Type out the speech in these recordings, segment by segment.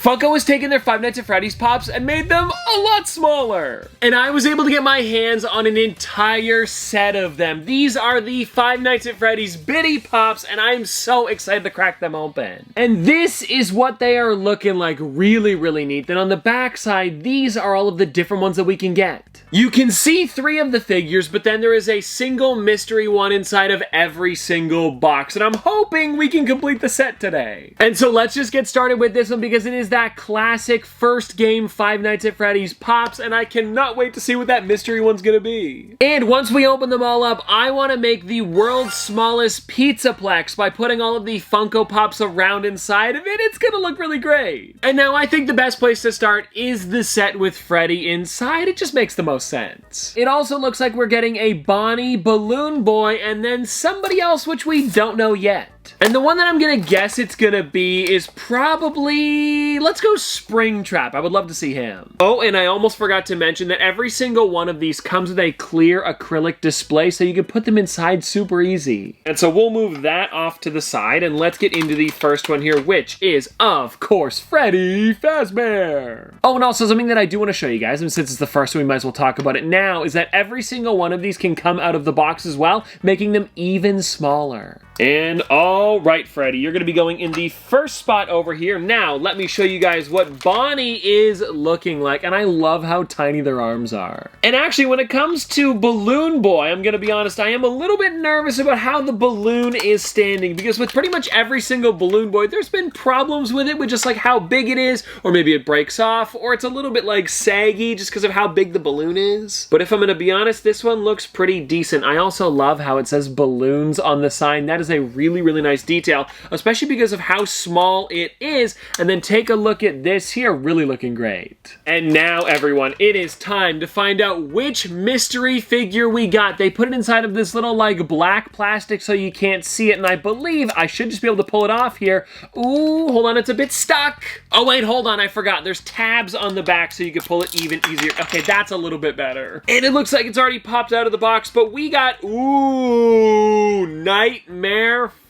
Funko has taken their Five Nights at Freddy's pops and made them a lot smaller. And I was able to get my hands on an entire set of them. These are the Five Nights at Freddy's Bitty Pops, and I'm so excited to crack them open. And this is what they are looking like. Really, really neat. Then on the back side, these are all of the different ones that we can get. You can see 3 of the figures, but then there is a single mystery one inside of every single box, and I'm hoping we can complete the set today. And so let's just get started with this one because it is that classic first game Five Nights at Freddy's Pops, and I cannot wait to see what that mystery one's gonna be. And once we open them all up, I want to make the world's smallest Pizzaplex by putting all of the Funko Pops around inside of it. It's gonna look really great. And now I think the best place to start is the set with Freddy inside. It just makes the most sense. It also looks like we're getting a Bonnie, Balloon Boy, and then somebody else which we don't know yet. And the one that I'm gonna guess it's gonna be is probably, let's go Springtrap. I would love to see him. Oh, and I almost forgot to mention that every single one of these comes with a clear acrylic display so you can put them inside super easy. And so we'll move that off to the side and let's get into the first one here, which is, of course, Freddy Fazbear. Oh, and also something that I do want to show you guys, and since it's the first one, we might as well talk about it now, is that every single one of these can come out of the box as well, making them even smaller. And all right, Freddy, you're gonna be going in the first spot over here. Now, let me show you guys what Bonnie is looking like, and I love how tiny their arms are. And actually, when it comes to Balloon Boy, I'm gonna be honest, I am a little bit nervous about how the balloon is standing, because with pretty much every single Balloon Boy, there's been problems with it, with just like how big it is, or maybe it breaks off, or it's a little bit like saggy just because of how big the balloon is. But if I'm gonna be honest, this one looks pretty decent. I also love how it says balloons on the sign. That is a really, really nice detail, especially because of how small it is. And then take a look at this here, really looking great. And now, everyone, it is time to find out which mystery figure we got. They put it inside of this little, like, black plastic so you can't see it, and I believe I should just be able to pull it off here. Ooh, hold on, it's a bit stuck. Oh, wait, hold on, I forgot. There's tabs on the back so you can pull it even easier. Okay, that's a little bit better. And it looks like it's already popped out of the box, but we got, ooh, Nightmare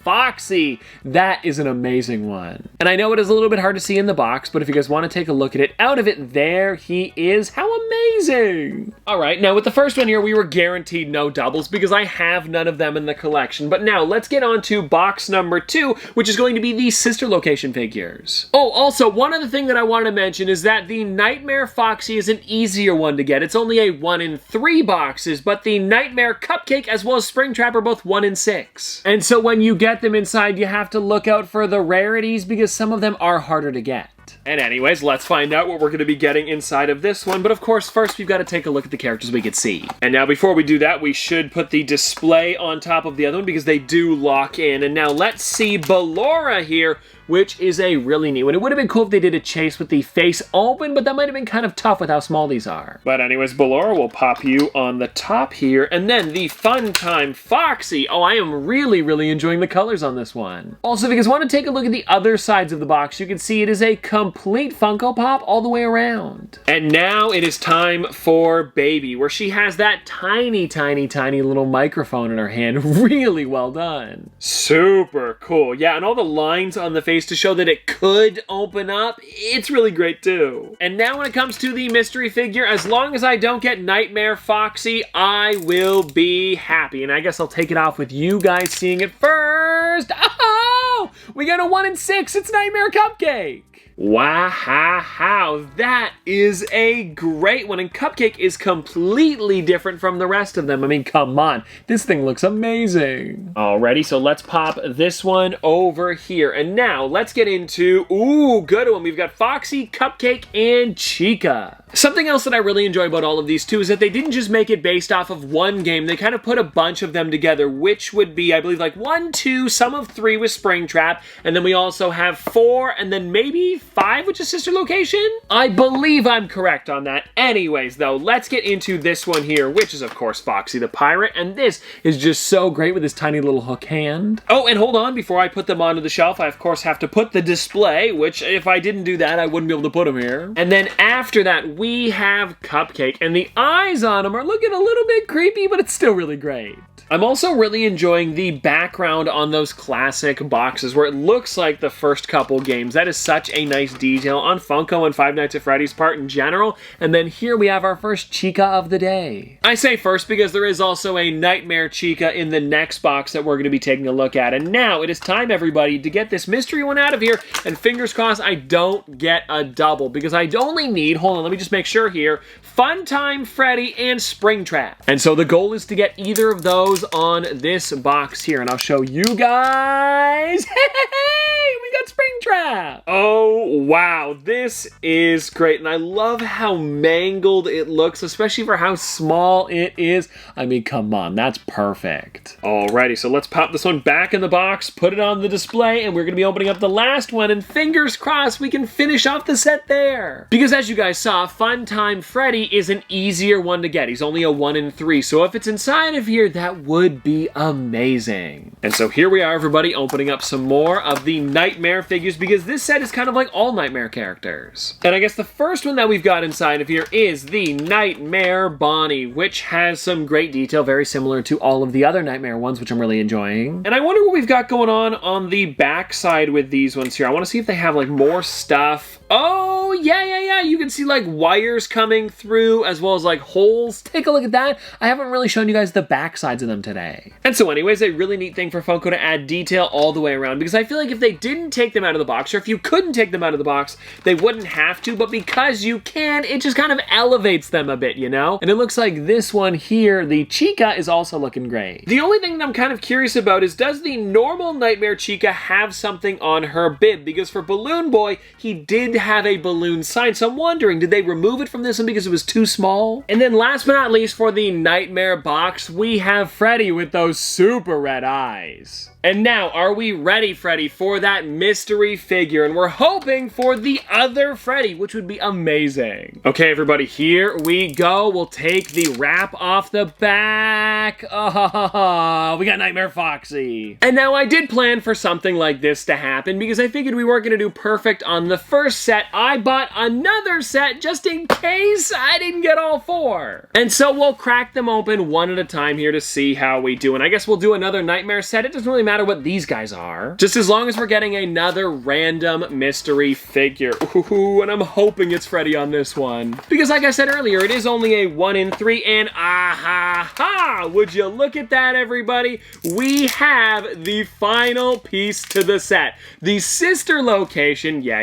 Foxy. That is an amazing one. And I know it is a little bit hard to see in the box, but if you guys want to take a look at it, out of it, there he is. How amazing. All right, now with the first one here, we were guaranteed no doubles because I have none of them in the collection. But now let's get on to box number 2, which is going to be the sister location figures. Oh, also, one other thing that I wanted to mention is that the Nightmare Foxy is an easier one to get. It's only a 1 in 3 boxes, but the Nightmare Cupcake as well as Springtrap are both 1 in 6. And so when you get them inside, you have to look out for the rarities because some of them are harder to get. And anyways, let's find out what we're going to be getting inside of this one. But of course, first we've got to take a look at the characters we could see. And now before we do that, we should put the display on top of the other one because they do lock in. And now let's see Ballora here, which is a really neat one. It would have been cool if they did a chase with the face open, but that might have been kind of tough with how small these are. But anyways, Ballora will pop you on the top here. And then the Fun Time Foxy. Oh, I am really, really enjoying the colors on this one. Also, if you guys want to take a look at the other sides of the box, you can see it is a complete Funko Pop all the way around. And now it is time for Baby, where she has that tiny, tiny, tiny little microphone in her hand. Really well done. Super cool. Yeah, and all the lines on the face to show that it could open up. It's really great too. And now when it comes to the mystery figure, as long as I don't get Nightmare Foxy, I will be happy. And I guess I'll take it off with you guys seeing it first. Oh, we got a 1 in 6. It's Nightmare Cupcake. Wow, that is a great one, and Cupcake is completely different from the rest of them. I mean, come on, this thing looks amazing. Alrighty, so let's pop this one over here, and now let's get into, ooh, good one. We've got Foxy, Cupcake, and Chica. Something else that I really enjoy about all of these too is that they didn't just make it based off of one game. They kind of put a bunch of them together, which would be, I believe, like 1, 2, some of 3 with Springtrap, and then we also have 4, and then maybe 5, which is Sister Location? I believe I'm correct on that. Anyways, though, let's get into this one here, which is, of course, Foxy the Pirate, and this is just so great with his tiny little hook hand. Oh, and hold on, before I put them onto the shelf, I, of course, have to put the display, which, if I didn't do that, I wouldn't be able to put them here. And then after that, we have Cupcake, and the eyes on him are looking a little bit creepy, but it's still really great. I'm also really enjoying the background on those classic boxes where it looks like the first couple games. That is such a nice detail on Funko and Five Nights at Freddy's part in general. And then here we have our first Chica of the day. I say first because there is also a Nightmare Chica in the next box that we're going to be taking a look at. And now it is time, everybody, to get this mystery one out of here. And fingers crossed I don't get a double because I only need, hold on, let me just make sure here, Funtime Freddy and Springtrap. And so the goal is to get either of those on this box here. And I'll show you guys. Hey, we got Springtrap. Oh, wow. This is great. And I love how mangled it looks, especially for how small it is. I mean, come on, that's perfect. Alrighty, so let's pop this one back in the box, put it on the display, and we're going to be opening up the last one, and fingers crossed we can finish off the set there. Because as you guys saw, Funtime Freddy is an easier one to get. He's only a 1 in 3, so if it's inside of here, that would be amazing. And so here we are, everybody, opening up some more of the Nightmare figures, because this set is kind of like all Nightmare characters. And I guess the first one that we've got inside of here is the Nightmare Bonnie, which has some great detail, very similar to all of the other Nightmare ones, which I'm really enjoying. And I wonder what we've got going on the back side with these ones here. I want to see if they have like more stuff. Oh, yeah. You can see like wires coming through as well as like holes. Take a look at that. I haven't really shown you guys the back sides of them today. And so anyways, a really neat thing for Funko to add detail all the way around, because I feel like if they didn't take them out of the box, or if you couldn't take them out of the box, they wouldn't have to, but because you can, it just kind of elevates them a bit, you know? And it looks like this one here, the Chica, is also looking great. The only thing that I'm kind of curious about is, does the normal Nightmare Chica have something on her bib? Because for Balloon Boy, he did have a balloon sign, so I'm wondering, did they remove it from this one because it was too small? And then last but not least, for the Nightmare box, we have Freddy with those super red eyes. And now, are we ready, Freddy, for that mystery figure? And we're hoping for the other Freddy, which would be amazing. Okay, everybody, here we go. We'll take the wrap off the back. Oh, we got Nightmare Foxy. And now I did plan for something like this to happen because I figured we weren't going to do perfect on the first set. I bought another set just in case I didn't get all 4. And so we'll crack them open one at a time here to see how we do. And I guess we'll do another Nightmare set. It doesn't really matter what these guys are, just as long as we're getting another random mystery figure. Ooh, and I'm hoping it's Freddy on this one, because like I said earlier, it is only a 1 in 3, and ah-ha-ha! Would you look at that, everybody? We have the final piece to the set. The sister location, yeah,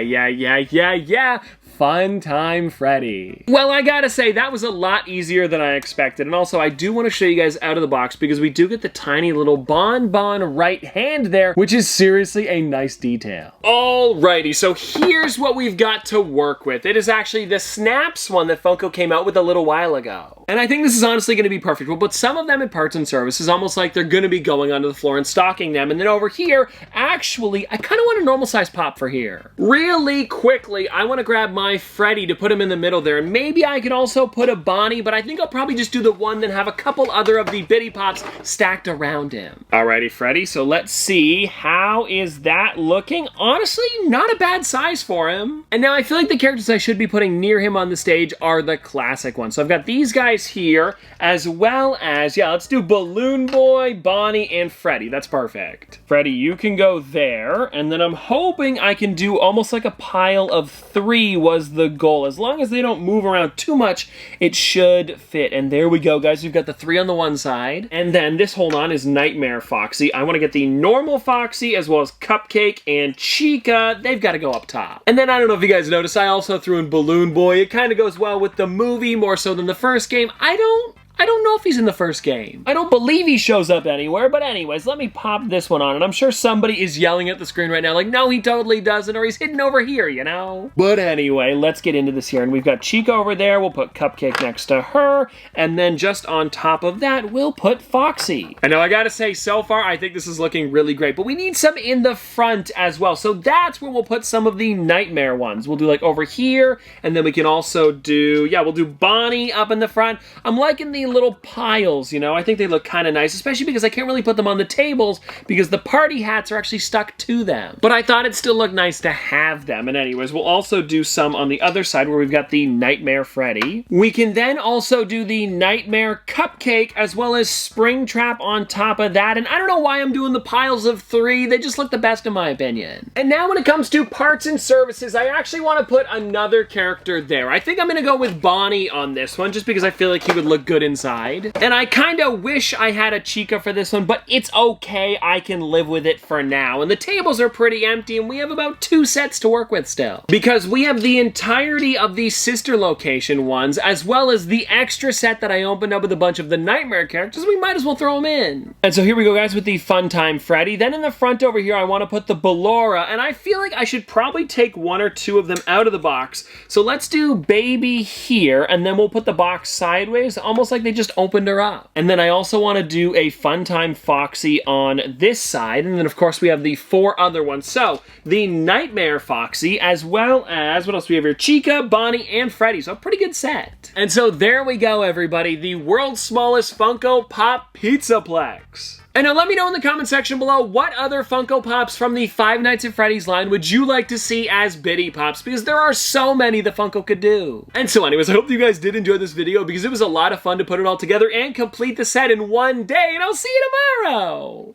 Funtime Freddy. Well, I gotta say, that was a lot easier than I expected. And also, I do want to show you guys out of the box because we do get the tiny little bonbon right hand there, which is seriously a nice detail. Alrighty, so here's what we've got to work with. It is actually the Snaps one that Funko came out with a little while ago. And I think this is honestly going to be perfect. We'll put some of them in parts and services, almost like they're going to be going onto the floor and stocking them. And then over here, actually, I kind of want a normal size pop for here. Really quickly, I want to grab my Freddy to put him in the middle there. And maybe I could also put a Bonnie, but I think I'll probably just do the one, then have a couple other of the Bitty Pops stacked around him. Alrighty, Freddy, so let's see. How is that looking? Honestly, not a bad size for him. And now I feel like the characters I should be putting near him on the stage are the classic ones. So I've got these guys here, as well as, yeah, let's do Balloon Boy, Bonnie, and Freddy. That's perfect. Freddy, you can go there, and then I'm hoping I can do almost like a pile of 3 was the goal. As long as they don't move around too much, it should fit. And there we go, guys. We've got the 3 on the one side, and then this, hold on, is Nightmare Foxy. I want to get the normal Foxy, as well as Cupcake and Chica. They've got to go up top. And then, I don't know if you guys noticed, I also threw in Balloon Boy. It kind of goes well with the movie, more so than the first game. I don't know if he's in the first game. I don't believe he shows up anywhere, but anyways, let me pop this one on, and I'm sure somebody is yelling at the screen right now like, no, he totally doesn't, or he's hidden over here, you know? But anyway, let's get into this here, and we've got Chica over there. We'll put Cupcake next to her, and then just on top of that, we'll put Foxy. I know, I gotta say, so far, I think this is looking really great, but we need some in the front as well, so that's where we'll put some of the Nightmare ones. We'll do like over here, and then we can also do, yeah, we'll do Bonnie up in the front. I'm liking the funny little piles, you know? I think they look kind of nice, especially because I can't really put them on the tables because the party hats are actually stuck to them. But I thought it still looked nice to have them. And anyways, we'll also do some on the other side where we've got the Nightmare Freddy. We can then also do the Nightmare Cupcake as well as Springtrap on top of that. And I don't know why I'm doing the piles of 3. They just look the best in my opinion. And now when it comes to parts and services, I actually want to put another character there. I think I'm going to go with Bonnie on this one just because I feel like he would look good inside. And I kind of wish I had a Chica for this one, but it's okay. I can live with it for now. And the tables are pretty empty and we have about 2 sets to work with still. Because we have the entirety of the sister location ones as well as the extra set that I opened up with a bunch of the Nightmare characters. We might as well throw them in. And so here we go, guys, with the Funtime Freddy. Then in the front over here, I want to put the Ballora, and I feel like I should probably take 1 or 2 of them out of the box. So let's do Baby here, and then we'll put the box sideways, almost like they just opened her up. And then I also want to do a Funtime Foxy on this side, and then of course we have the 4 other ones. So the Nightmare Foxy, as well as, what else do we have here? Chica, Bonnie, and Freddy. So a pretty good set. And so there we go, everybody. The world's smallest Funko Pop Pizzaplex. And now let me know in the comment section below what other Funko Pops from the Five Nights at Freddy's line would you like to see as Biddy Pops, because there are so many that Funko could do. And so anyways, I hope you guys did enjoy this video because it was a lot of fun to put it all together and complete the set in one day, and I'll see you tomorrow!